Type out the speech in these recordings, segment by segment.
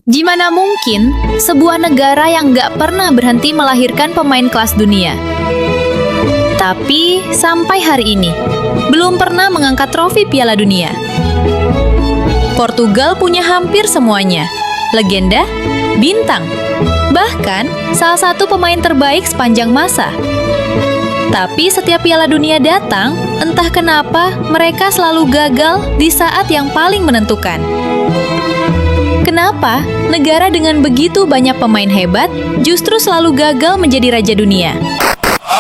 Gimana mungkin sebuah negara yang nggak pernah berhenti melahirkan pemain kelas dunia, tapi sampai hari ini belum pernah mengangkat trofi Piala Dunia? Portugal punya hampir semuanya, legenda, bintang, bahkan salah satu pemain terbaik sepanjang masa. Tapi setiap Piala Dunia datang, entah kenapa mereka selalu gagal di saat yang paling menentukan. Kenapa negara dengan begitu banyak pemain hebat justru selalu gagal menjadi raja dunia?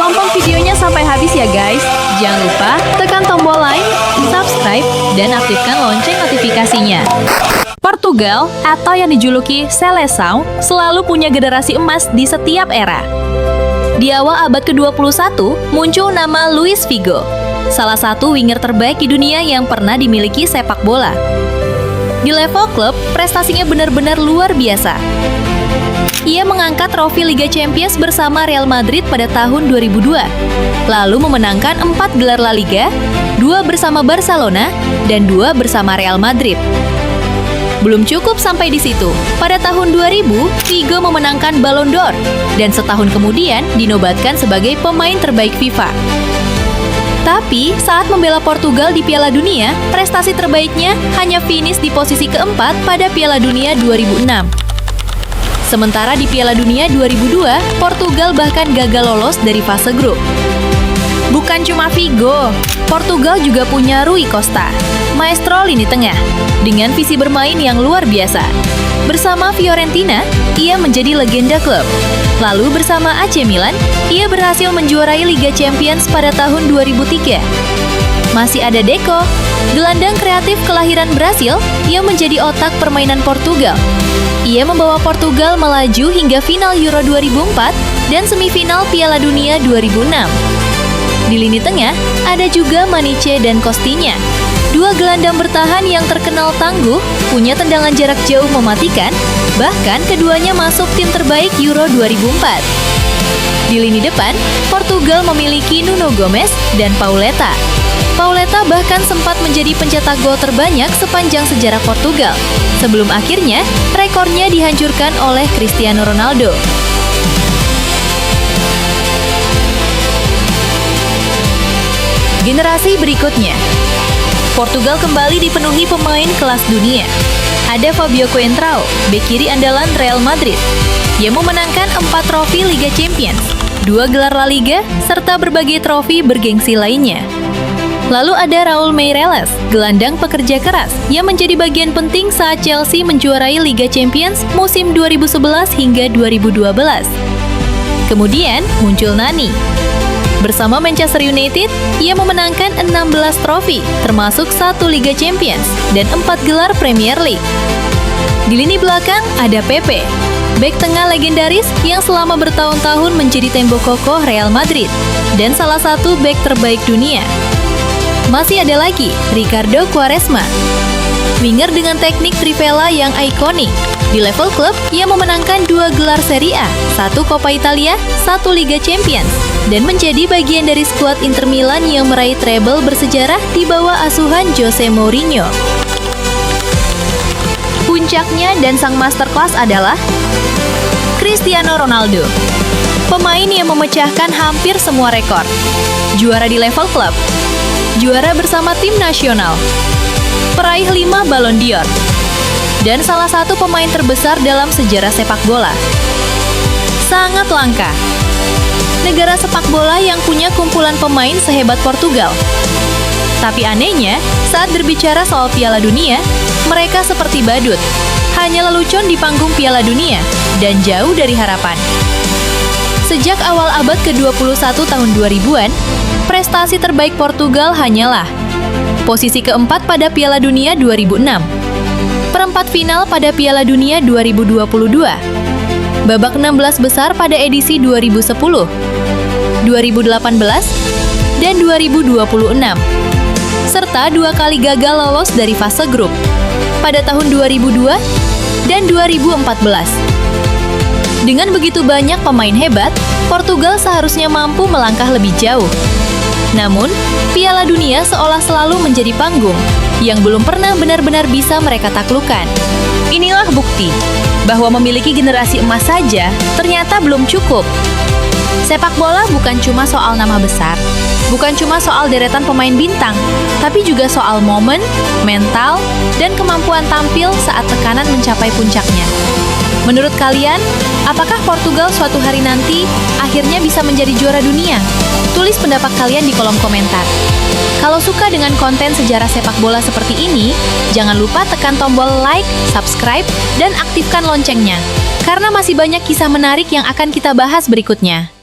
Tonton videonya sampai habis ya guys. Jangan lupa tekan tombol like, subscribe, dan aktifkan lonceng notifikasinya. Portugal, atau yang dijuluki Seleção, selalu punya generasi emas di setiap era. Di awal abad ke-21, muncul nama Luis Figo, salah satu winger terbaik di dunia yang pernah dimiliki sepak bola. Di level klub, prestasinya benar-benar luar biasa. Ia mengangkat trofi Liga Champions bersama Real Madrid pada tahun 2002, lalu memenangkan 4 gelar La Liga, 2 bersama Barcelona, dan 2 bersama Real Madrid. Belum cukup sampai di situ. Pada tahun 2000, Figo memenangkan Ballon d'Or, dan setahun kemudian dinobatkan sebagai pemain terbaik FIFA. Tapi, saat membela Portugal di Piala Dunia, prestasi terbaiknya hanya finish di posisi keempat pada Piala Dunia 2006. Sementara di Piala Dunia 2002, Portugal bahkan gagal lolos dari fase grup. Bukan cuma Figo, Portugal juga punya Rui Costa, maestro lini tengah, dengan visi bermain yang luar biasa. Bersama Fiorentina, ia menjadi legenda klub. Lalu bersama AC Milan, ia berhasil menjuarai Liga Champions pada tahun 2003. Masih ada Deco, gelandang kreatif kelahiran Brasil yang menjadi otak permainan Portugal. Ia membawa Portugal melaju hingga final Euro 2004 dan semifinal Piala Dunia 2006. Di lini tengah, ada juga Maniche dan Costinha, dua gelandang bertahan yang terkenal tangguh, punya tendangan jarak jauh mematikan, bahkan keduanya masuk tim terbaik Euro 2004. Di lini depan, Portugal memiliki Nuno Gomes dan Pauleta. Pauleta bahkan sempat menjadi pencetak gol terbanyak sepanjang sejarah Portugal, sebelum akhirnya rekornya dihancurkan oleh Cristiano Ronaldo. Generasi berikutnya, Portugal kembali dipenuhi pemain kelas dunia. Ada Fabio Coentrão, bek kiri andalan Real Madrid, yang memenangkan 4 trofi Liga Champions, 2 gelar La Liga, serta berbagai trofi bergengsi lainnya. Lalu ada Raul Meireles, gelandang pekerja keras, yang menjadi bagian penting saat Chelsea menjuarai Liga Champions musim 2011 hingga 2012. Kemudian muncul Nani. Bersama Manchester United, ia memenangkan 16 trofi, termasuk 1 Liga Champions dan 4 gelar Premier League. Di lini belakang ada Pepe, bek tengah legendaris yang selama bertahun-tahun menjadi tembok kokoh Real Madrid dan salah satu bek terbaik dunia. Masih ada lagi Ricardo Quaresma, winger dengan teknik trivela yang ikonik. Di level klub, ia memenangkan 2 gelar Serie A, 1 Coppa Italia, 1 Liga Champions, dan menjadi bagian dari skuad Inter Milan yang meraih treble bersejarah di bawah asuhan Jose Mourinho. Puncaknya dan sang masterclass adalah Cristiano Ronaldo, pemain yang memecahkan hampir semua rekor. Juara di level klub, juara bersama tim nasional, peraih 5 Ballon d'Or, dan salah satu pemain terbesar dalam sejarah sepak bola. Sangat langka negara sepak bola yang punya kumpulan pemain sehebat Portugal. Tapi anehnya, saat berbicara soal Piala Dunia, mereka seperti badut, hanya lelucon di panggung Piala Dunia dan jauh dari harapan. Sejak awal abad ke-21 tahun 2000-an, prestasi terbaik Portugal hanyalah posisi keempat pada Piala Dunia 2006, perempat final pada Piala Dunia 2022, babak 16 besar pada edisi 2010, 2018, dan 2026, serta 2 kali gagal lolos dari fase grup pada tahun 2002 dan 2014. Dengan begitu banyak pemain hebat, Portugal seharusnya mampu melangkah lebih jauh. Namun, Piala Dunia seolah selalu menjadi panggung yang belum pernah benar-benar bisa mereka taklukkan. Inilah bukti bahwa memiliki generasi emas saja ternyata belum cukup. Sepak bola bukan cuma soal nama besar, bukan cuma soal deretan pemain bintang, tapi juga soal momen, mental, dan kemampuan tampil saat tekanan mencapai puncaknya. Menurut kalian, apakah Portugal suatu hari nanti akhirnya bisa menjadi juara dunia? Tulis pendapat kalian di kolom komentar. Kalau suka dengan konten sejarah sepak bola seperti ini, jangan lupa tekan tombol like, subscribe, dan aktifkan loncengnya. Karena masih banyak kisah menarik yang akan kita bahas berikutnya.